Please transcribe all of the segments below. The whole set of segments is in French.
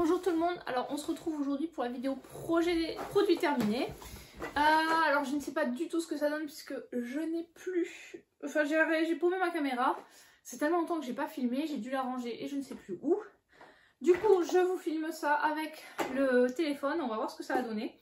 Bonjour tout le monde, alors on se retrouve aujourd'hui pour la vidéo produit terminé. Alors je ne sais pas du tout ce que ça donne puisque je n'ai plus... Enfin j'ai paumé ma caméra, c'est tellement longtemps que j'ai pas filmé, j'ai dû la ranger et je ne sais plus où. Du coup je vous filme ça avec le téléphone, on va voir ce que ça va donner.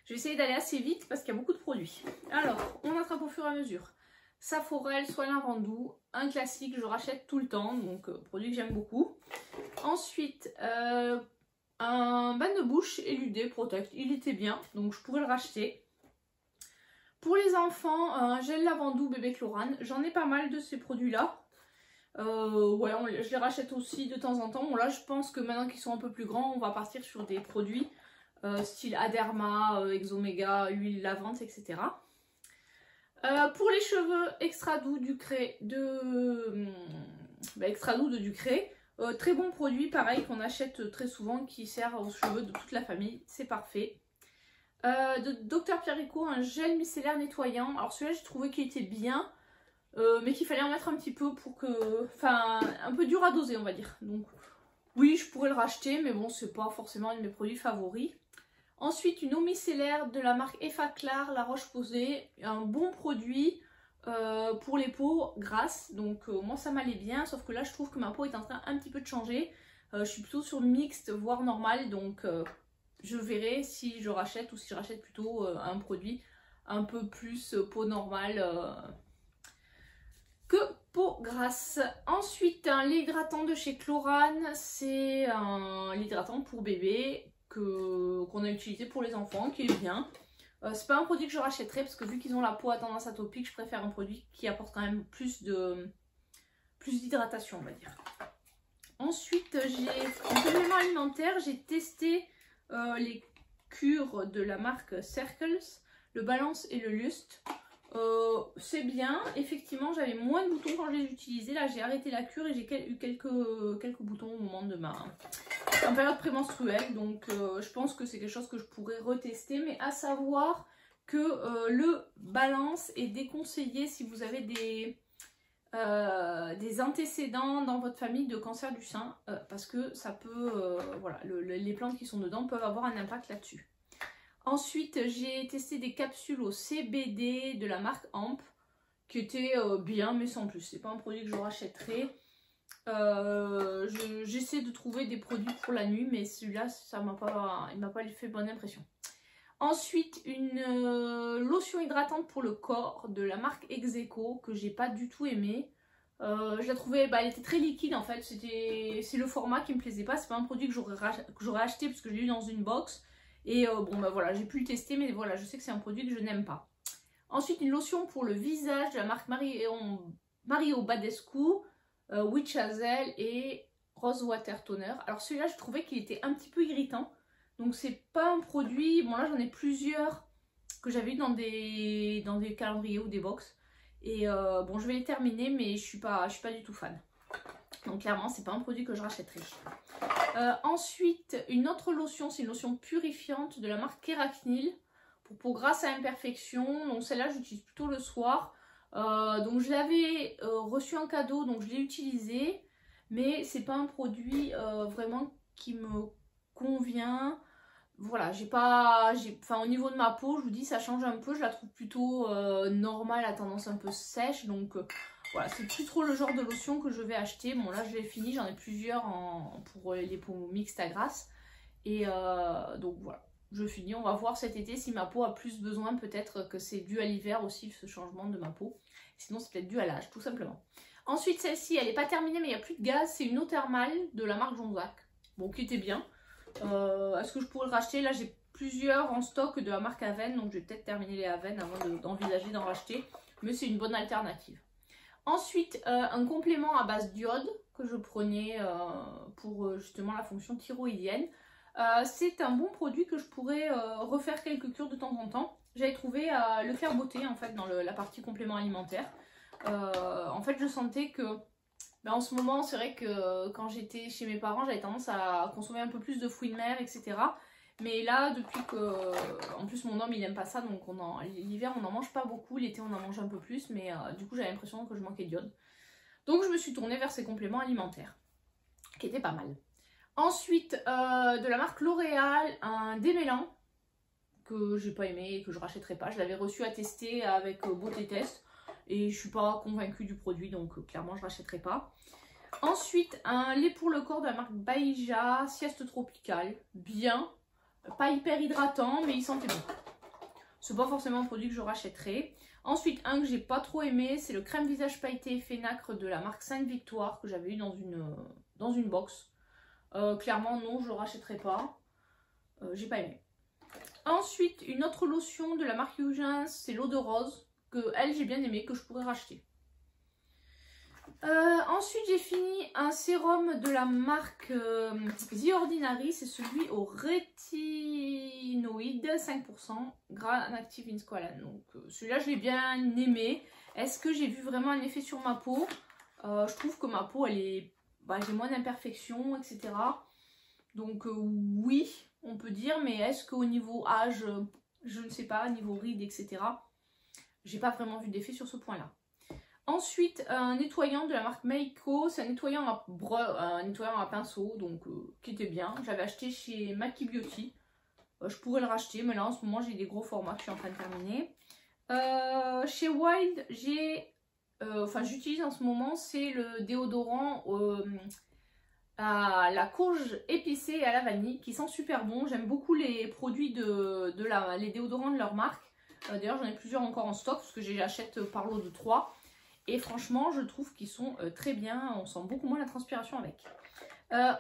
Je vais essayer d'aller assez vite parce qu'il y a beaucoup de produits. Alors on attrape au fur et à mesure. Saforel, Soin Lavandou, un classique, je rachète tout le temps, donc produit que j'aime beaucoup. Ensuite, un bain de bouche Eludé Protect, il était bien, donc je pourrais le racheter. Pour les enfants, un gel Lavandou bébé Chlorane, j'en ai pas mal de ces produits-là. Je les rachète aussi de temps en temps. Bon là, je pense que maintenant qu'ils sont un peu plus grands, on va partir sur des produits style Aderma, Exomega, huile lavante, etc. Pour les cheveux, Extra Doux Ducré Extra Doux de Ducré. Très bon produit, pareil, qu'on achète très souvent, qui sert aux cheveux de toute la famille, c'est parfait. De Dr Pierrico, un gel micellaire nettoyant. Alors celui-là, j'ai trouvé qu'il était bien, mais qu'il fallait en mettre un petit peu pour que... Enfin, un peu dur à doser, on va dire. Donc oui, je pourrais le racheter, mais bon, c'est pas forcément un de mes produits favoris. Ensuite, une eau micellaire de la marque Effaclar, La Roche-Posay, un bon produit pour les peaux grasses. Donc moi ça m'allait bien, sauf que là je trouve que ma peau est en train un petit peu de changer. Je suis plutôt sur mixte, voire normal, donc je verrai si je rachète ou si je rachète plutôt un produit un peu plus peau normale que peau grasse. Ensuite, un lait hydratant de chez Chlorane, c'est un lait hydratant pour bébé qu'on a utilisé pour les enfants, qui est bien. C'est pas un produit que je rachèterai parce que vu qu'ils ont la peau à tendance atopique, je préfère un produit qui apporte quand même plus d'hydratation, on va dire. Ensuite, en complément alimentaire, j'ai testé les cures de la marque Circles, le Balance et le Lust. C'est bien, effectivement j'avais moins de boutons quand je les utilisais. Là j'ai arrêté la cure et j'ai eu quelques boutons au moment de en période prémenstruelle, donc je pense que c'est quelque chose que je pourrais retester, mais à savoir que le Balance est déconseillé si vous avez des antécédents dans votre famille de cancer du sein, parce que ça peut, voilà, les plantes qui sont dedans peuvent avoir un impact là-dessus. Ensuite, j'ai testé des capsules au CBD de la marque Amp, qui étaient bien, mais sans plus. C'est pas un produit que je rachèterai. J'essaie de trouver des produits pour la nuit, mais celui-là, il m'a pas fait bonne impression. Ensuite, une lotion hydratante pour le corps de la marque Execo, que j'ai pas du tout aimé. Je la trouvais, elle était très liquide en fait. C'est le format qui me plaisait pas. C'est pas un produit que j'aurais acheté puisque je l'ai eu dans une box. Et voilà, j'ai pu le tester, mais voilà, je sais que c'est un produit que je n'aime pas. Ensuite, une lotion pour le visage de la marque Mario Badescu, Witch Hazel et Rose Water Toner. Alors celui-là, je trouvais qu'il était un petit peu irritant. Donc c'est pas un produit... Bon là, j'en ai plusieurs que j'avais eu dans des calendriers ou des box. Et bon, je vais les terminer, mais je suis pas du tout fan. Donc clairement, c'est pas un produit que je rachèterai. Ensuite, une autre lotion, c'est une lotion purifiante de la marque Keratinil pour peau grasse à imperfection. Donc celle-là, j'utilise plutôt le soir. Donc je l'avais reçu en cadeau, donc je l'ai utilisé. Mais c'est pas un produit vraiment qui me convient. Voilà, au niveau de ma peau, je vous dis, ça change un peu. Je la trouve plutôt normale, à tendance un peu sèche. Donc voilà, c'est plus trop le genre de lotion que je vais acheter. Bon là je l'ai fini, j'en ai plusieurs pour les peaux mixtes à grasse. Et donc voilà, je finis. On va voir cet été si ma peau a plus besoin. Peut-être que c'est dû à l'hiver aussi, ce changement de ma peau. Sinon c'est peut-être dû à l'âge, tout simplement. Ensuite celle-ci, elle n'est pas terminée mais il n'y a plus de gaz. C'est une eau thermale de la marque Jonzac. Bon, qui était bien. Est-ce que je pourrais le racheter? Là j'ai plusieurs en stock de la marque Aven. Donc je vais peut-être terminer les Aven avant d'envisager d'en racheter. Mais c'est une bonne alternative. Ensuite, un complément à base d'iode que je prenais pour justement la fonction thyroïdienne. C'est un bon produit que je pourrais refaire quelques cures de temps en temps. J'avais trouvé le Faire Beauté en fait dans la partie complément alimentaire. En fait, je sentais que en ce moment, c'est vrai que quand j'étais chez mes parents, j'avais tendance à consommer un peu plus de fruits de mer, etc. Mais là, depuis que... En plus, mon homme, il aime pas ça, donc l'hiver, on n'en mange pas beaucoup. L'été, on en mange un peu plus, mais du coup, j'avais l'impression que je manquais d'iode. Donc, je me suis tournée vers ces compléments alimentaires, qui étaient pas mal. Ensuite, de la marque L'Oréal, un démêlant que j'ai pas aimé et que je rachèterai pas. Je l'avais reçu à tester avec Beauté Test et je suis pas convaincue du produit, donc clairement je rachèterai pas. Ensuite, un lait pour le corps de la marque Baïja, sieste tropicale, bien, pas hyper hydratant mais il sentait bon. C'est pas forcément un produit que je rachèterai. Ensuite, un que j'ai pas trop aimé, c'est le crème visage pailleté effet nacre de la marque Sainte Victoire que j'avais eu dans une box. Clairement non, je le rachèterai pas. J'ai pas aimé. Ensuite, une autre lotion de la marque Eugens, c'est l'eau de rose, que elle j'ai bien aimé, que je pourrais racheter. Ensuite, j'ai fini un sérum de la marque The Ordinary, c'est celui au rétinoïde 5%, gras inactive in squalane. Donc celui-là, je l'ai bien aimé. Est-ce que j'ai vu vraiment un effet sur ma peau? Je trouve que ma peau, elle est, j'ai moins d'imperfections, etc. Donc oui, on peut dire, mais est-ce qu'au niveau âge, je ne sais pas, niveau rides, etc. J'ai pas vraiment vu d'effet sur ce point-là. Ensuite, un nettoyant de la marque Meiko, c'est un nettoyant à pinceau, donc qui était bien. J'avais acheté chez Maki Beauty. Je pourrais le racheter, mais là en ce moment j'ai des gros formats que je suis en train de terminer. Chez Wild, j'utilise en ce moment, c'est le déodorant à la courge épicée et à la vanille, qui sent super bon. J'aime beaucoup les produits les déodorants de leur marque. D'ailleurs, j'en ai plusieurs encore en stock, parce que j'achète par lot de 3. Et franchement, je trouve qu'ils sont très bien. On sent beaucoup moins la transpiration avec.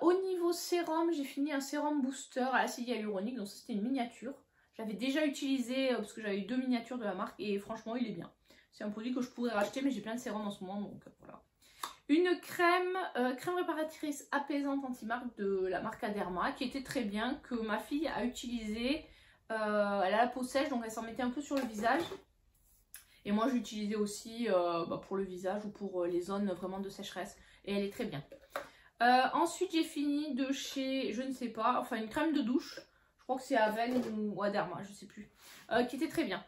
Au niveau sérum, j'ai fini un sérum booster à l'acide hyaluronique. Donc ça, c'était une miniature. J'avais déjà utilisé, parce que j'avais eu 2 miniatures de la marque. Et franchement, il est bien. C'est un produit que je pourrais racheter, mais j'ai plein de sérums en ce moment. Donc voilà. Une crème réparatrice apaisante anti-marque de la marque Aderma. Qui était très bien, que ma fille a utilisé. Elle a la peau sèche, donc elle s'en mettait un peu sur le visage. Et moi je l'utilisais aussi pour le visage ou pour les zones vraiment de sécheresse. Et elle est très bien. Ensuite j'ai fini de chez, je ne sais pas, enfin une crème de douche. Je crois que c'est Aven ou Aderma, je sais plus. Qui était très bien.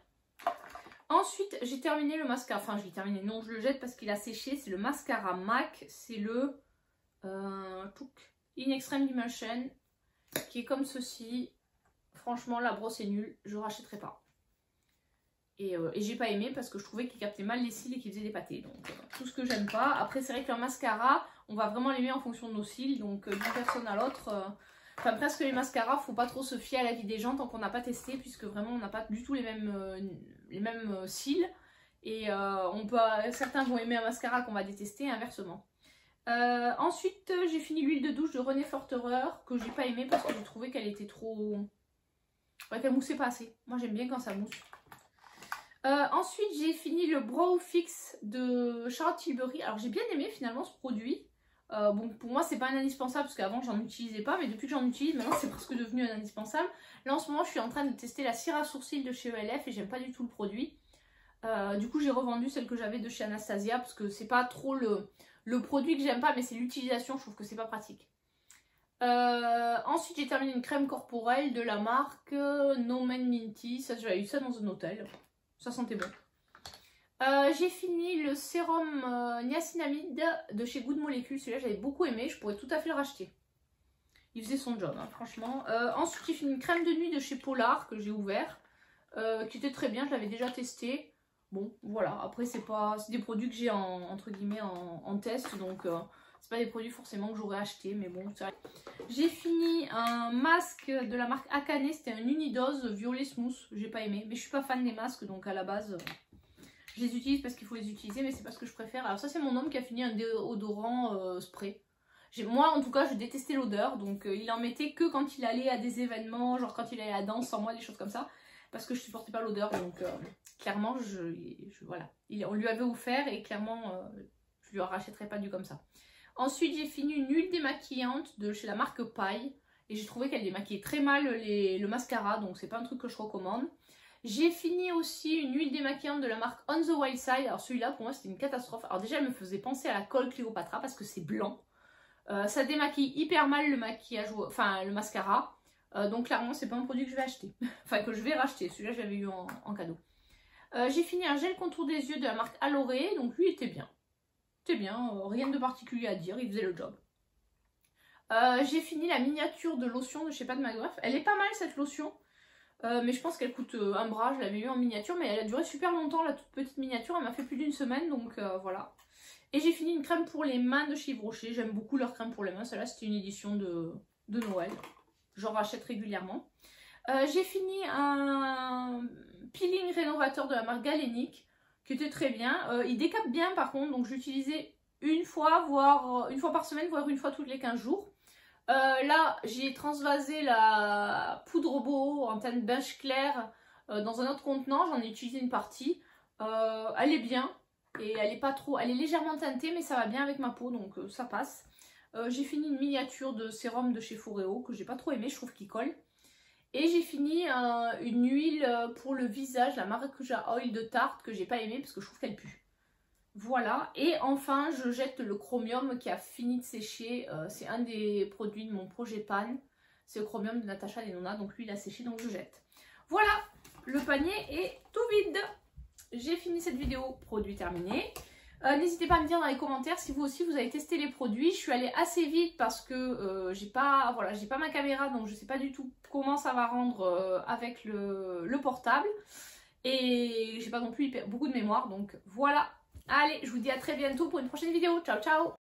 Ensuite j'ai terminé le mascara. Enfin je l'ai terminé, non je le jette parce qu'il a séché. C'est le mascara MAC. C'est le In Extreme Dimension. Qui est comme ceci. Franchement la brosse est nulle. Je ne rachèterai pas. Et j'ai pas aimé parce que je trouvais qu'il captait mal les cils et qu'il faisait des pâtés. Donc tout ce que j'aime pas. Après c'est vrai que le mascara, on va vraiment l'aimer en fonction de nos cils. Donc d'une personne à l'autre. Enfin presque les mascaras, faut pas trop se fier à l'avis des gens tant qu'on n'a pas testé. Puisque vraiment on n'a pas du tout les mêmes cils. Et certains vont aimer un mascara qu'on va détester et inversement. Ensuite j'ai fini l'huile de douche de René Forterer. Que j'ai pas aimé parce que j'ai trouvé qu'elle était trop... qu'elle moussait pas assez. Moi j'aime bien quand ça mousse. Ensuite j'ai fini le Brow Fix de Charlotte Tilbury. Alors j'ai bien aimé finalement ce produit. Bon pour moi c'est pas un indispensable parce qu'avant j'en utilisais pas. Mais depuis que j'en utilise maintenant c'est presque devenu un indispensable. Là en ce moment je suis en train de tester la cire à sourcils de chez ELF. Et j'aime pas du tout le produit. Du coup j'ai revendu celle que j'avais de chez Anastasia. Parce que c'est pas trop le produit que j'aime pas. Mais c'est l'utilisation, je trouve que c'est pas pratique. Ensuite j'ai terminé une crème corporelle de la marque No Man Minty. Ça j'avais eu ça dans un hôtel. Ça sentait bon. J'ai fini le sérum niacinamide de chez Good Molecule. Celui-là j'avais beaucoup aimé, je pourrais tout à fait le racheter. Il faisait son job hein, franchement. Ensuite j'ai fini une crème de nuit de chez Polar que j'ai ouvert. Qui était très bien, je l'avais déjà testé. Bon voilà, après c'est des produits que j'ai entre guillemets en test. Donc c'est pas des produits forcément que j'aurais acheté. Mais bon c'est vrai. J'ai fini un masque de la marque Akane, c'était un unidose violet smooth, j'ai pas aimé, mais je suis pas fan des masques donc à la base je les utilise parce qu'il faut les utiliser mais c'est pas ce que je préfère. Alors ça c'est mon homme qui a fini un déodorant spray. Moi en tout cas je détestais l'odeur donc il en mettait que quand il allait à des événements, genre quand il allait à la danse sans moi, des choses comme ça, parce que je supportais pas l'odeur donc clairement voilà. On lui avait offert et clairement je lui rachèterais pas du comme ça. Ensuite, j'ai fini une huile démaquillante de chez la marque Paille. Et j'ai trouvé qu'elle démaquillait très mal le mascara. Donc, c'est pas un truc que je recommande. J'ai fini aussi une huile démaquillante de la marque On the Wild Side. Alors, celui-là, pour moi, c'était une catastrophe. Alors, déjà, elle me faisait penser à la colle Cléopatra parce que c'est blanc. Ça démaquille hyper mal le maquillage, enfin, le mascara. Donc, clairement, c'est pas un produit que je vais acheter. Enfin, que je vais racheter. Celui-là, je l'avais eu en cadeau. J'ai fini un gel contour des yeux de la marque Alloré. Donc, lui, était bien. C'était bien, rien de particulier à dire, il faisait le job. J'ai fini la miniature de lotion de chez Pat McGrath. Elle est pas mal cette lotion. Mais je pense qu'elle coûte un bras. Je l'avais eu en miniature. Mais elle a duré super longtemps, la toute petite miniature. Elle m'a fait plus d'une semaine. Donc voilà. Et j'ai fini une crème pour les mains de chez Yves Rocher. J'aime beaucoup leur crème pour les mains. Celle-là, c'était une édition de Noël. J'en rachète régulièrement. J'ai fini un peeling rénovateur de la marque Galénic qui était très bien. Il décape bien par contre, donc j'utilisais une fois par semaine, voire une fois toutes les 15 jours. Là, j'ai transvasé la poudre boho en teinte beige clair dans un autre contenant. J'en ai utilisé une partie. Elle est bien et elle est pas trop. Elle est légèrement teintée, mais ça va bien avec ma peau, donc ça passe. J'ai fini une miniature de sérum de chez Foreo que j'ai pas trop aimé, je trouve qu'il colle. Et j'ai fini une huile pour le visage, la Maracuja Oil de Tarte que j'ai pas aimé parce que je trouve qu'elle pue. Voilà, et enfin je jette le chromium qui a fini de sécher. C'est un des produits de mon projet Pan. C'est le chromium de Natasha Denona, donc lui il a séché donc je jette. Voilà, le panier est tout vide. J'ai fini cette vidéo, produit terminé. N'hésitez pas à me dire dans les commentaires si vous aussi vous avez testé les produits. Je suis allée assez vite parce que j'ai pas ma caméra, donc je sais pas du tout comment ça va rendre avec le portable. Et j'ai pas non plus beaucoup de mémoire, donc voilà. Allez, je vous dis à très bientôt pour une prochaine vidéo. Ciao ciao.